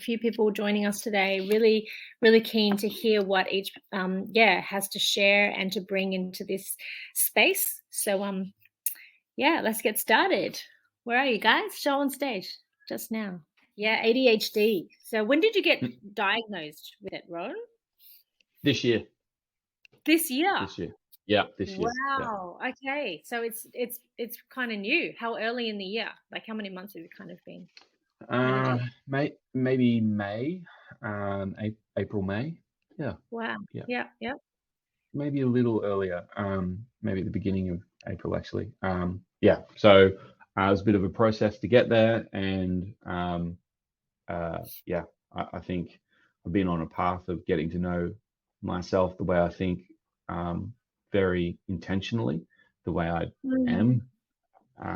few people joining us today. Really, really keen to hear what each has to share and to bring into this space. So let's get started. Where are you guys? Show on stage just now. Yeah, ADHD. So when did you get diagnosed with it, Rowan? This year. This year? This year. Yeah, this year. Wow. Yeah. Okay. So it's kind of new. How early in the year? Like how many months have it kind of been? Maybe May, April, May. Yeah. Wow. Yeah. Yep. Maybe a little earlier. Maybe at the beginning of April, actually. So it was a bit of a process to get there, and I think I've been on a path of getting to know myself the way I think, very intentionally, the way I am,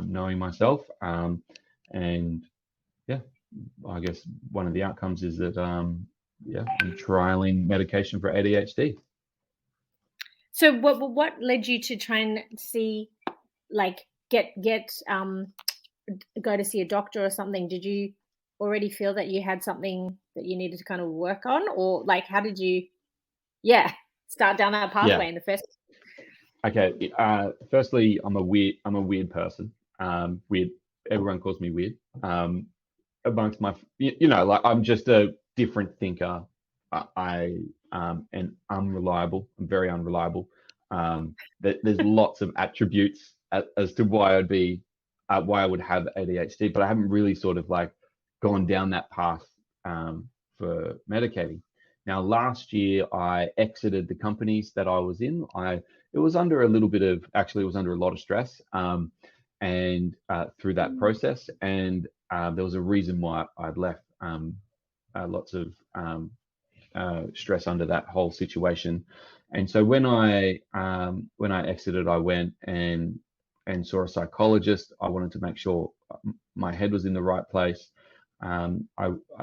knowing myself, and I guess one of the outcomes is that I'm trialing medication for ADHD. So what led you to try and see, like, get go to see a doctor or something? Did you already feel that you had something that you needed to kind of work on, or like how did you start down that pathway in the first? Okay. Firstly, I'm a weird person. Weird. Everyone calls me weird. Amongst my, like I'm just a different thinker. I and unreliable. I'm very unreliable. There's lots of attributes as to why why I would have ADHD, but I haven't really sort of like gone down that path for medicating. Now, last year I exited the companies that I was in. It was under a lot of stress, and through that process, and there was a reason why I'd left. Lots of stress under that whole situation, and so when I exited, I went and saw a psychologist. I wanted to make sure my head was in the right place. I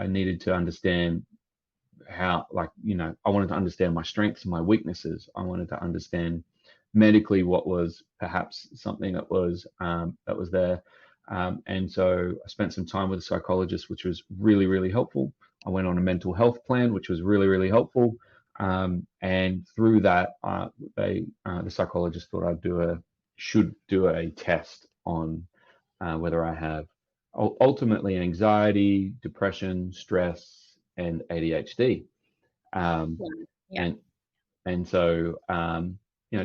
needed to understand how, I wanted to understand my strengths and my weaknesses. I wanted to understand medically what was perhaps something that was there. And so I spent some time with a psychologist, which was really, really helpful. I went on a mental health plan, which was really, really helpful. And through that, the psychologist thought should do a test on whether I have ultimately anxiety, depression, stress, and ADHD. And so,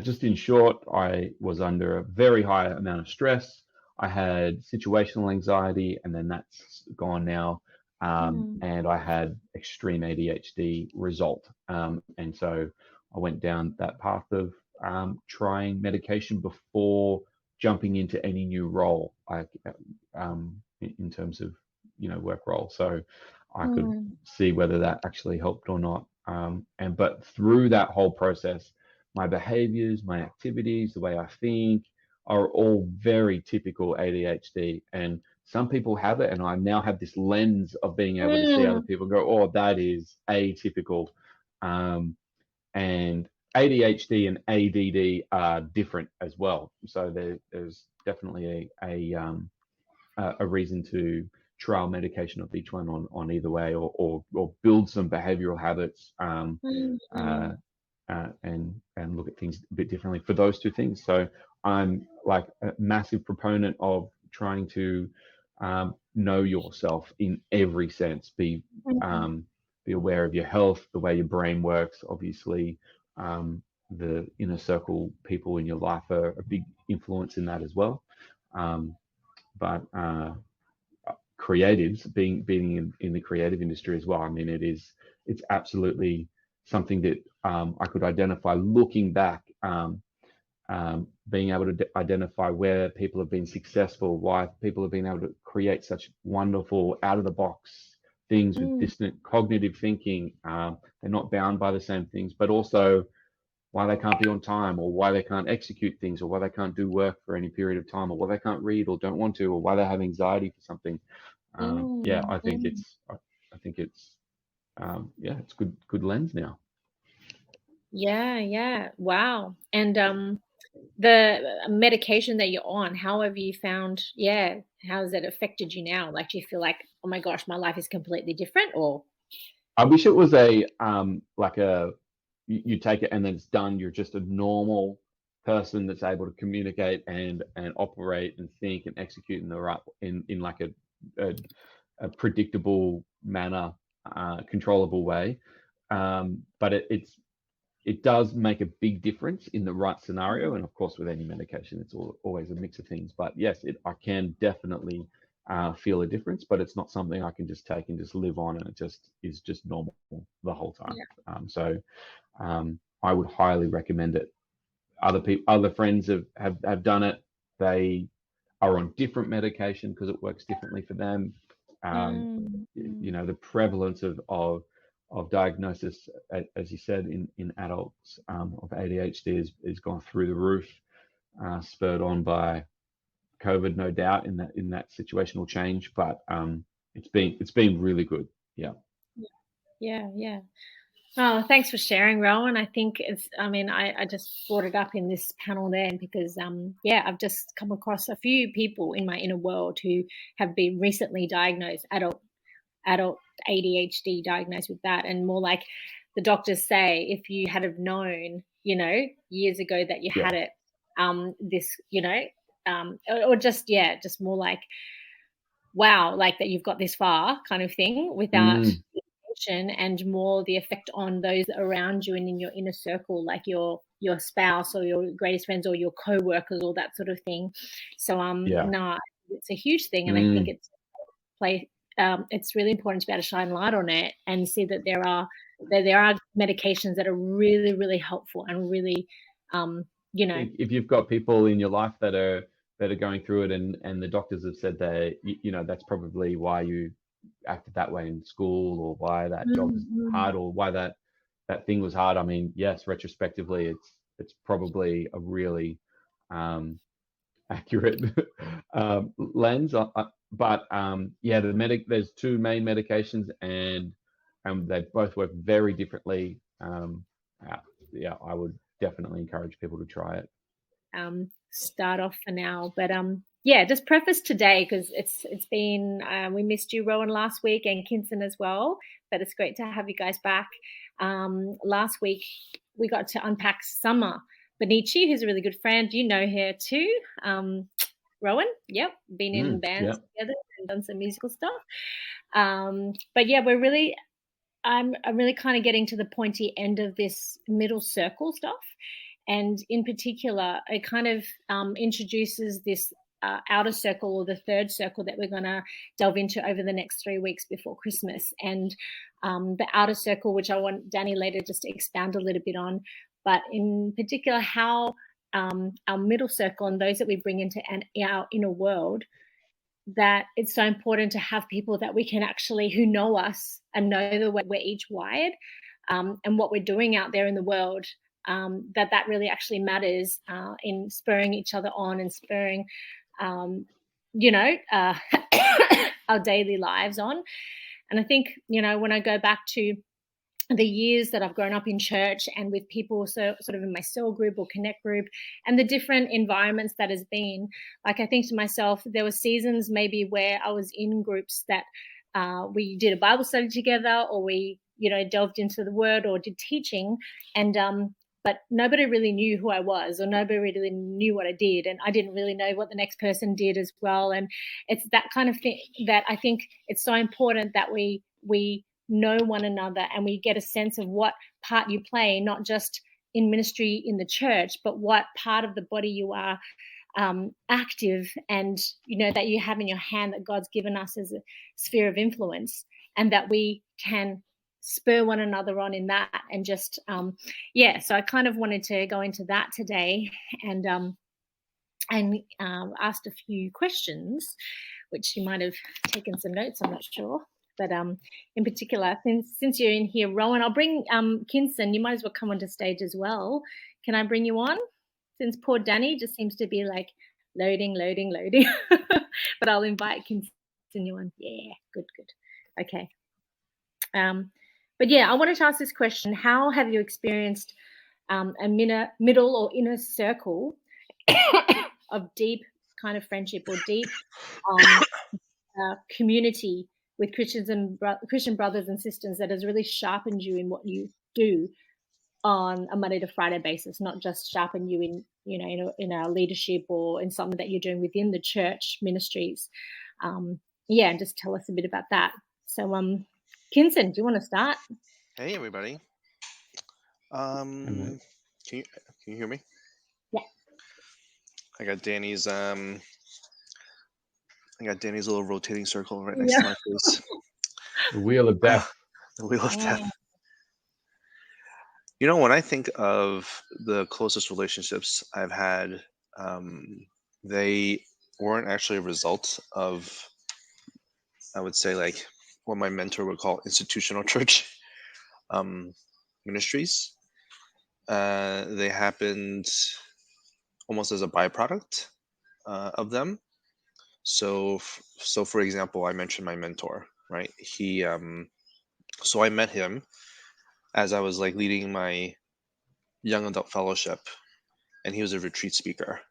just in short, I was under a very high amount of stress. I had situational anxiety, and then that's gone now. And I had extreme ADHD result. And so I went down that path of trying medication before jumping into any new role, in terms of, work role. So I could see whether that actually helped or not. But through that whole process, my behaviors, my activities, the way I think are all very typical ADHD. And some people have it, and I now have this lens of being able to see other people go, oh, that is atypical. And ADHD and ADD are different as well. So there's definitely a reason to trial medication of each one on either way, or build some behavioral habits, and look at things a bit differently for those two things. So I'm like a massive proponent of trying to know yourself in every sense. Be aware of your health, the way your brain works. Obviously, the inner circle people in your life are a big influence in that as well. But creatives, being in the creative industry as well, I mean, it's absolutely something that I could identify looking back, being able to identify where people have been successful, why people have been able to create such wonderful out of the box things with distant cognitive thinking. They're not bound by the same things, but also why they can't be on time, or why they can't execute things, or why they can't do work for any period of time, or why they can't read or don't want to, or why they have anxiety for something. I think it's good lens now. Yeah. Wow. And the medication that you're on, how have you found, how has it affected you now? Like, do you feel like, oh my gosh, my life is completely different, or? I wish it was a like a you take it and then it's done. You're just a normal person that's able to communicate and operate and think and execute in the right in like a, a predictable manner, controllable way. But it does make a big difference in the right scenario. And of course, with any medication, it's always a mix of things. But yes, I can definitely feel a difference, but it's not something I can just take and just live on, and it just is just normal the whole time. I would highly recommend it. Other friends have done it. They are on different medication because it works differently for them. The prevalence of diagnosis, as you said, in adults of ADHD is gone through the roof, spurred on by COVID, no doubt, in that situational change. But it's been really good. Yeah. Oh, thanks for sharing, Rowan. I think I just brought it up in this panel then because, I've just come across a few people in my inner world who have been recently diagnosed, adult ADHD, diagnosed with that. And more like the doctors say, if you had have known, years ago that you had it, or just more like, wow, like that you've got this far kind of thing without and more the effect on those around you and in your inner circle, like your spouse or your greatest friends or your co-workers, all that sort of thing. So no, it's a huge thing, and I think it's really important to be able to shine light on it and see that there are medications that are really, really helpful and really if you've got people in your life that are going through it, and the doctors have said that that's probably why you acted that way in school, or why that job is hard, or why that thing was hard. I mean, yes, retrospectively, it's probably a really accurate lens. But there's two main medications, and they both work very differently. I would definitely encourage people to try it. Start off for now, but just preface today because it's been we missed you, Rowan, last week, and Kinsen as well, but it's great to have you guys back. Last week we got to unpack Summer Benici, who's a really good friend. You know her too, Rowan. Yep, been in bands together and done some musical stuff. But yeah, I'm really kind of getting to the pointy end of this middle circle stuff. And in particular, it kind of introduces this outer circle, or the third circle, that we're going to delve into over the next 3 weeks before Christmas. And the outer circle, which I want Danny later just to expound a little bit on, but in particular how our middle circle and those that we bring into our inner world, that it's so important to have people that we can actually, who know us and know the way we're each wired, and what we're doing out there in the world, that really actually matters in spurring each other on and spurring, our daily lives on. And I think, when I go back to the years that I've grown up in church and with people sort of in my cell group or connect group, and the different environments that has been, like, I think to myself, there were seasons maybe where I was in groups that we did a Bible study together, or we, delved into the word or did teaching, and but nobody really knew who I was, or nobody really knew what I did, and I didn't really know what the next person did as well. And it's that kind of thing that I think it's so important that we know one another, and we get a sense of what part you play, not just in ministry in the church, but what part of the body you are active, and that you have in your hand, that God's given us as a sphere of influence, and that we can spur one another on in that. And just so I kind of wanted to go into that today, and asked a few questions, which you might have taken some notes, I'm not sure. But in particular, since you're in here, Rowan, I'll bring Kinsen. You might as well come onto stage as well. Can I bring you on? Since poor Danny just seems to be like loading. But I'll invite Kinsen you on. Yeah, good. Okay. But yeah, I wanted to ask this question. How have you experienced a middle or inner circle of deep kind of friendship or deep community with Christian brothers and sisters that has really sharpened you in what you do on a Monday to Friday basis, not just sharpen you in, in our leadership or in something that you're doing within the church ministries. Yeah, and just tell us a bit about that. So, Kinsen, do you want to start? Hey everybody. mate. Can you hear me? Yeah. I got Danny's little rotating circle right next Yeah. to my face. The wheel of death. The wheel of Yeah. death. You know, when I think of the closest relationships I've had, they weren't actually a result of, I would say, like what my mentor would call institutional church ministries. They happened almost as a byproduct of them. So, for example, I mentioned my mentor, right? So I met him as I was like leading my young adult fellowship, and he was a retreat speaker.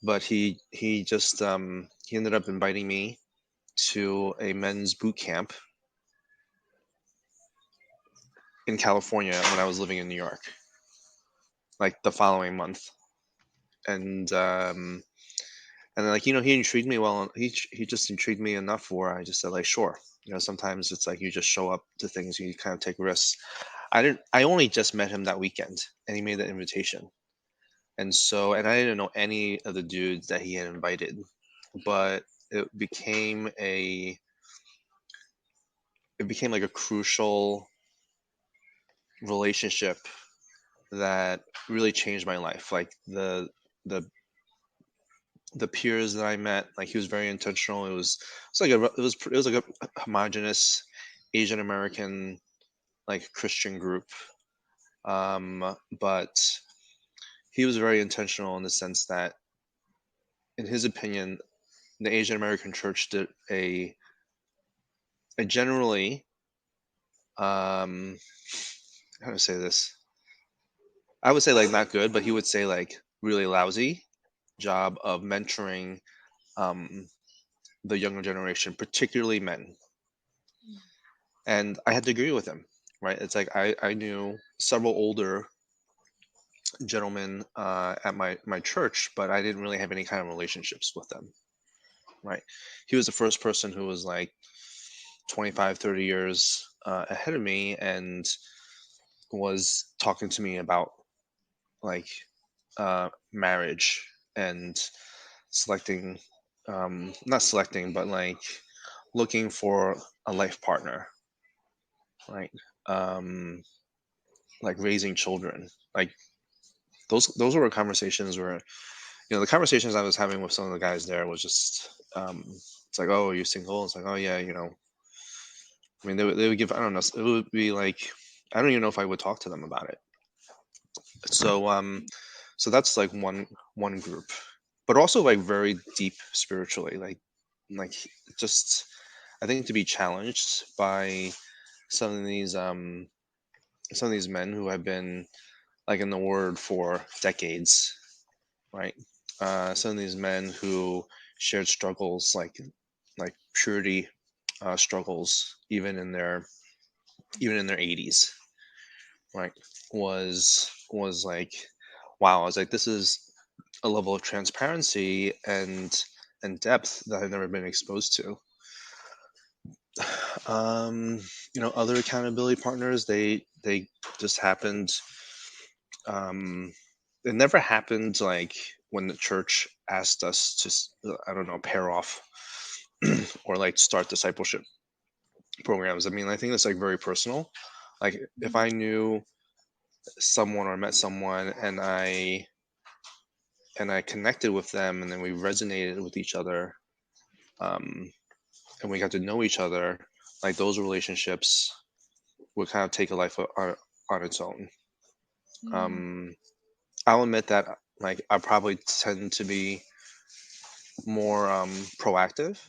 But he just he ended up inviting me to a men's boot camp in California when I was living in New York, like the following month, and then, like, he intrigued me well. He just intrigued me enough where I just said, like, sure. Sometimes it's like you just show up to things, you kind of take risks. I only just met him that weekend, and he made that invitation. And I didn't know any of the dudes that he had invited, but it became like a crucial relationship that really changed my life. Like the peers that I met, like, he was very intentional. It was like a homogenous Asian American, like, Christian group. But he was very intentional in the sense that, in his opinion, the Asian American church did a generally, how to say this? I would say, like, not good, but he would say, like, really lousy job of mentoring the younger generation, particularly men. And I had to agree with him, right? It's like I knew several older gentlemen at my church, but I didn't really have any kind of relationships with them, right? He was the first person who was like 25, 30 years ahead of me, and was talking to me about, like, marriage and selecting, not selecting, but like looking for a life partner, right? Like raising children, like those were conversations where, the conversations I was having with some of the guys there was just, it's like, oh, are you single? It's like, oh yeah, I mean, they would give, I don't know, it would be like, I don't even know if I would talk to them about it. So that's like one group, but also like very deep spiritually, like just, I think, to be challenged by some of these men who have been, like, in the word for decades, right? Some of these men who shared struggles, like purity struggles, even in their 80s, right? Was like, wow. I was like, this is a level of transparency and depth that I've never been exposed to. Other accountability partners, they just happened. It never happened like when the church asked us to, I don't know, pair off or like start discipleship programs. I mean, I think that's like very personal. Like, if I knew someone or met someone, and I connected with them, and then we resonated with each other, and we got to know each other, like, those relationships would kind of take a life on its own. I'll admit that, like, I probably tend to be more proactive